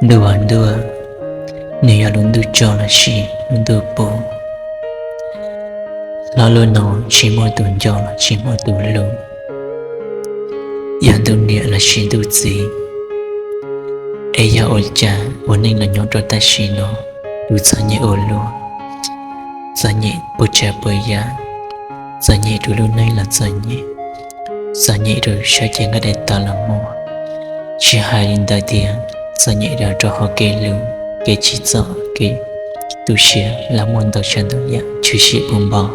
Dua, ni alun du cho là shi, luôn du po. Lo lo no, chỉ mỗi tuần cho là chỉ mỗi tuần luôn. Yang tu ni là shi du gì? Aya ol cha, ôn nên là nhóm cho ta shi no, du sa nhẹ ol lo. Sa nhẹ bố cha bố ya, sa nhẹ du luôn này là sa nhẹ rồi sai chuyện cái đẹp ta là mua. Chỉ hai linh đại tiền. Sa nhẹ ra cho họ kê lưu, kê chỉ rõ, kê tu xia là môn đầu chân đầu ya, chú xia bùm bò,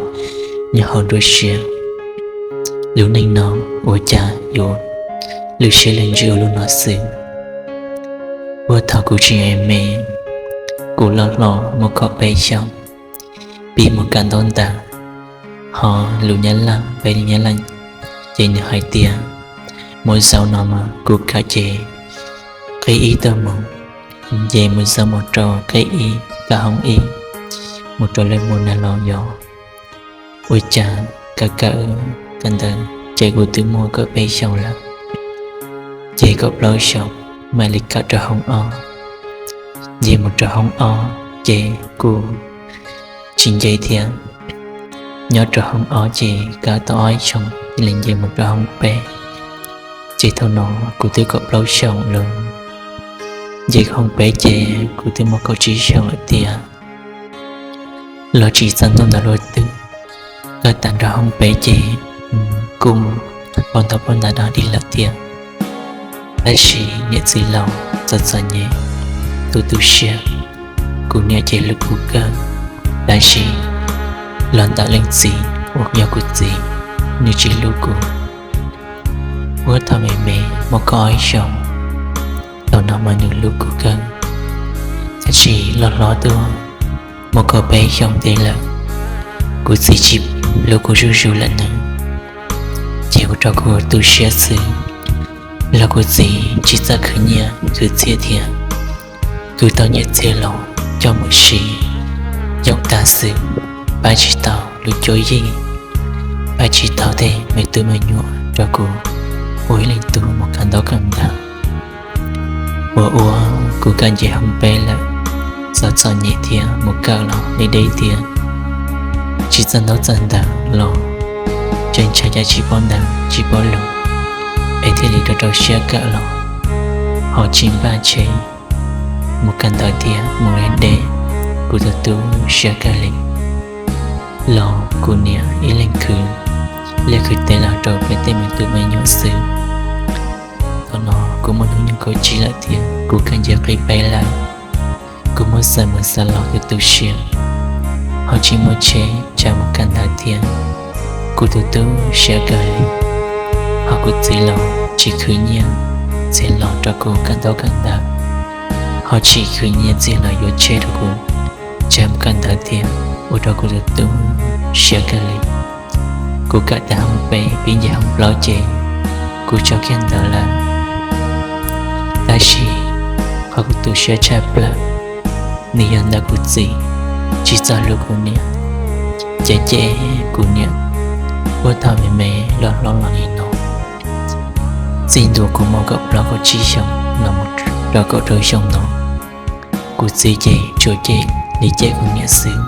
nhà họ đôi xia. Lưu ninh nó, ổ cha, yếu, lưu xia lên dư lưu nó xứ. Vô thảo cụ chị em mê, cụ lo một khó bê xong, bị một căn đón ta. Họ lưu nhá lăng, bê đi nhá lăng, dây nhà hai tia, mỗi sau nó mà cụ khá chê. Cái ý tơ mộng về mình sao một trò cái ý cả không ý một trò lên một nà lò gió ôi cha cả cần thân chạy của tôi mua có bê sầu lắm chạy có lối sầu mà lịch cả trò không o về một trò không o chạy của chính dây thiên nhớ trò không o chạy cả tao ói xong liền về một trò không bê chạy thâu nó của tôi có lối sầu luôn. Vậy không bé chè của tôi một câu chỉ sau ở tia lo chỉ sẵn trong đó rồi tư lo tặng ra không bé chè cùng bọn thập bọn đã đi lạc tia lại chỉ nhẹ gì lòng rất nhẹ tôi share cùng nhẹ chè lực của cơ lại chỉ lần tạo lên gì hoặc nhau của gì như chỉ lúc của bữa thao mẹ một coi xong tao nằm ở những lúc của cơn sẽ chỉ lo tôi một cậu bé không thể là của gì chip lúc của rủ lần nữa chỉ có cho của tôi share sự là của gì chỉ ra khởi nhà cứ chia thiệt cứ tao nhẹ chia lòng cho một sĩ dòng ta sự ba chỉ tao lúc chối gì ba chỉ tao thế mẹ tôi mới nhua cho cô ôi lên tôi một căn đó cầm đào ủa cô cần gì không bé là sao nhẹ thiệt một cao lọ đi đây thiệt chỉ dân đó dân đã lọ trên trái giá chỉ bọn đàn chỉ bọn lọ ấy thì lý đó xe cả lọ họ chìm ba chế một căn tỏi thiệt một lên đê cô thật tú xe cả lì lọ cô nè ý lên khử lê khử tên là rồi phải tên mình tụi mình nhỏ xưa nó cô muốn hướng những câu chỉ lại tiền cô cần giờ cây bay lại cô muốn xài một xa lọ để tu sửa họ chỉ muốn chế trả một căn đại tiền cô từ từ sẽ gửi họ cô chỉ lọ chỉ khử nhiên sẽ lọ cho cô căn đó căn đại họ chỉ khử nhiên sẽ là yếu chế cho cô trả một căn đại tiền ở đó cô từ từ sẽ gửi cô cả đã không bé biến giờ không lo chế cô cho khen đó là ta chỉ họ cũng tự share chap là ni anh đã có gì chỉ cho lúc của nè chế của nè bữa thao mẹ lo này nó xin đồ của một cậu đó có chi xong là một đó có rơi xong nó của gì chế chỗ chế để chế của nè xương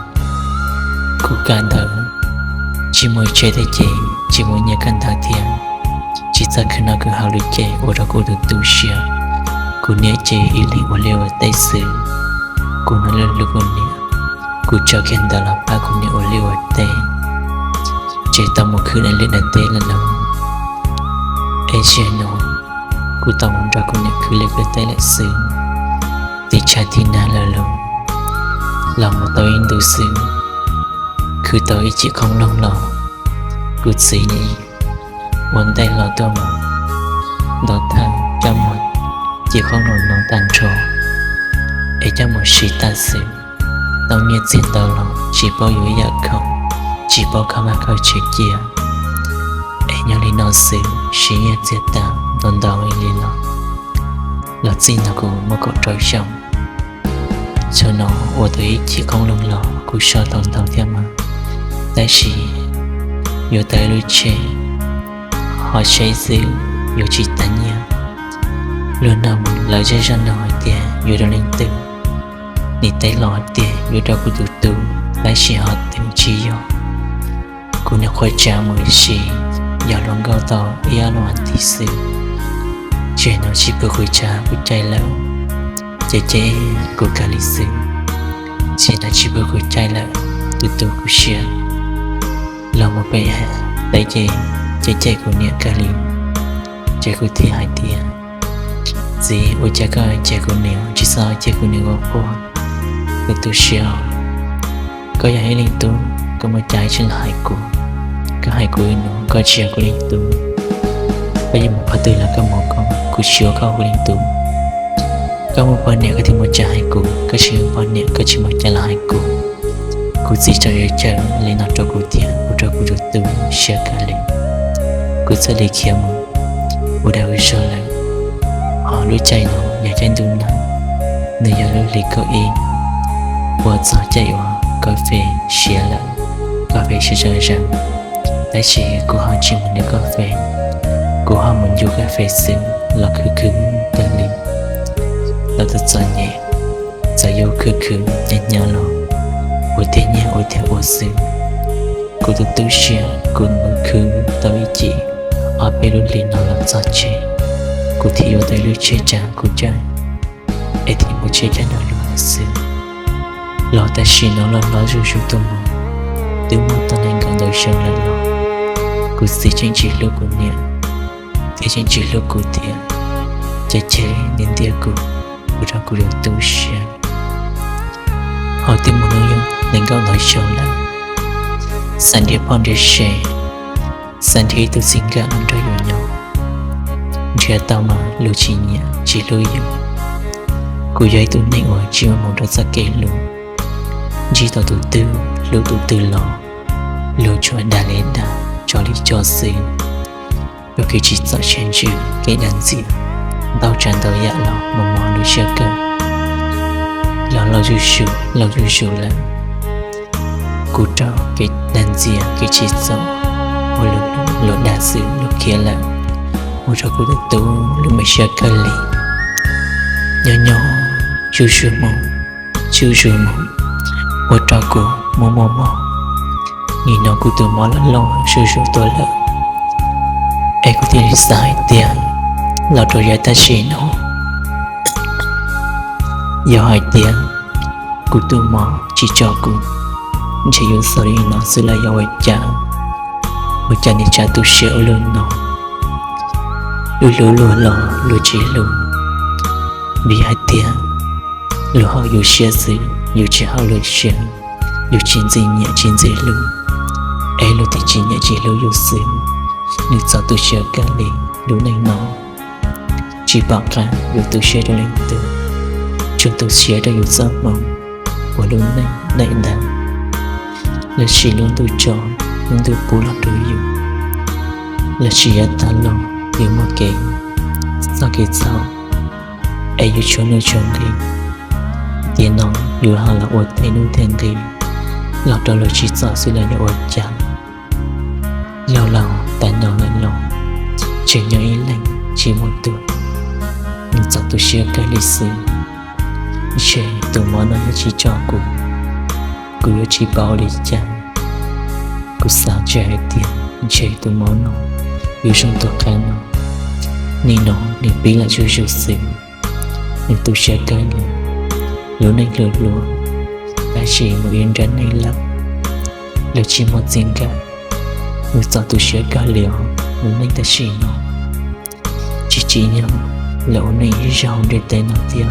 của cả đời chỉ mới chế để chế chỉ mới nhớ căn thà thiền chỉ cho khi nào cứ học được chế ở đó có được tu share cô nhớ chế ý lý của leo ở tay xứ cô nói lên lúc nè cô cho khen đó là ba cô nhớ ở leo ở tay chế tao một khứ này lên ở tay là đâu ấy chế nó cô tao muốn ra cô nhớ khứ lên ở tay lại xứ thì cha thì na là lâu lòng mà tao yên từ xứ khứ tao ý chỉ không lòng lòng cô xí đi quần tay lo tao mà đó thang cho một chỉ không nổi nó tàn trò ấy cho một sĩ ta sự tao nghe chuyện tao lòng chỉ bao yếu dạ không chỉ bao không ai coi chuyện kia ấy nhau đi nó sự sĩ nghe chuyện tao đồn đào ấy đi nó xin nó cũng một cậu trôi xong cho nó ở đấy chỉ không lông lò cũng sợ tao theo mà tại sĩ yếu tay lối chế họ xây dựng yếu chỉ tán nhau luôn nào một lời chơi ra nói tiền yêu đó lên từ nị tay lọ tiền yêu đó của tụi tụ lại chỉ họ tìm chi yo cô nè khoai cha mới xì giờ lòng gạo tàu ia lo ăn thì sự chuyện nó chỉ có khoai cha của trai lâu chế của cả lịch sử chuyện nó chỉ có khoai trai lâu tụi tụ của xia lòng một bề tại chế của nè cả lịch chế của thi hai tiền gì ôi cha coi chế của nè chỉ sao chế của nè có qua tụi tụ xia có giải liên tục có một trái trên hai cụ có hai cụ nó có chia của liên tục bây giờ một phần tư là có một con cụ chiếu cao của liên tục có một phần nè có thêm một trái hai cụ có chiếu phần nè có chỉ một trái là hai cụ cụ gì cho yêu chờ lên nó cho cụ tiền cho cụ được tu chia cả lên cụ sẽ lấy kia mà cụ đã yêu sợ lại họ lối chạy nó nhà chạy tu nó nơi giờ lối lấy có yên và sao chạy vào cà phê xia lại cà phê sẽ chơi rằng tại chỉ của họ chỉ muốn được cà phê của họ muốn dùng cà phê xứng là cứ tên liền là thật sự nhẹ giờ yêu cứ nhẹ lo ôi thế nhẹ ôi theo ôi xứng của tôi tự xia của muốn cứ tới chỉ ở bên luôn liền nó làm sao chơi của thì yêu tới lưỡi chơi chàng của chơi ấy thì một chơi chàng nó luôn là xứng lo ta chỉ nó là nó rủ tôi mà từ một tận anh còn đời sống là lo cứ xí trên chỉ lúc của nhẹ thế trên chỉ lúc của tiền chế nên tiền của ra của được tu sửa họ tìm một nội dung nên có nói sâu là sản địa phong để share sản địa tu sinh cả năm trời rồi nhau chia tao mà lưu chỉ nhẹ chỉ lưu dụng của giấy tu nên ở chỉ một đợt ra kể luôn chỉ tao tụi tư lưu tụi tư lo lưu cho đà lên đà cho lý cho xin đôi khi chỉ sợ chen chữ cái đàn gì tao chẳng tao dạ lo mà mò đôi chưa cơ lo du shu là cú trao cái đàn gì cái chỉ sợ một lúc đa sự lúc kia là một cho cú được tu lúc mới chưa cơ lì nhỏ chu shu mong một trò cũ mò nhìn nó cụ từ mò lăn lông shu tôi lợ ai có thể sai tiền là rồi ra ta chỉ nó giờ hai tiền cụ từ mò chỉ cho cụ chỉ yêu sợ đi nó sẽ là yêu ai cha một cha này cha tu sửa luôn nó lù chỉ lù vì hai tiền lù họ yêu sửa gì yêu chỉ họ lù sửa yêu chuyện gì nhẹ chuyện gì lù ai lù thì chỉ nhẹ chỉ lù yêu sửa nếu sao tu sửa cả liền lù này nó chỉ bảo ra yêu tu sửa đó lên từ chúng tu sửa đó yêu giấc mộng của lù này đã là chỉ luôn tu cho luôn tu bù lót đối yêu là chỉ ở ta lo yêu một cái sao ai yêu cho nơi chồng đi tiền nó yêu họ là ổn thấy nuôi thêm thì lọt đó là chỉ sợ sự là nhiều ổn chẳng lâu tại nó lên lòng chỉ nhớ ý lạnh chỉ một tuổi nhưng sợ tôi share cái lịch sử chỉ từ món nó chỉ cho cô chỉ bảo lý chẳng cô sao trẻ tiền chỉ từ món nó yêu trong tôi khá nó nên nó nên biết là chưa sự nên tôi share cái này lúc này lừa đã chỉ một yên rắn này lắm là chỉ một riêng cả người sao tôi share cái liều lúc này ta chỉ nó chỉ nhau lỗ này rau để tay nó tiêu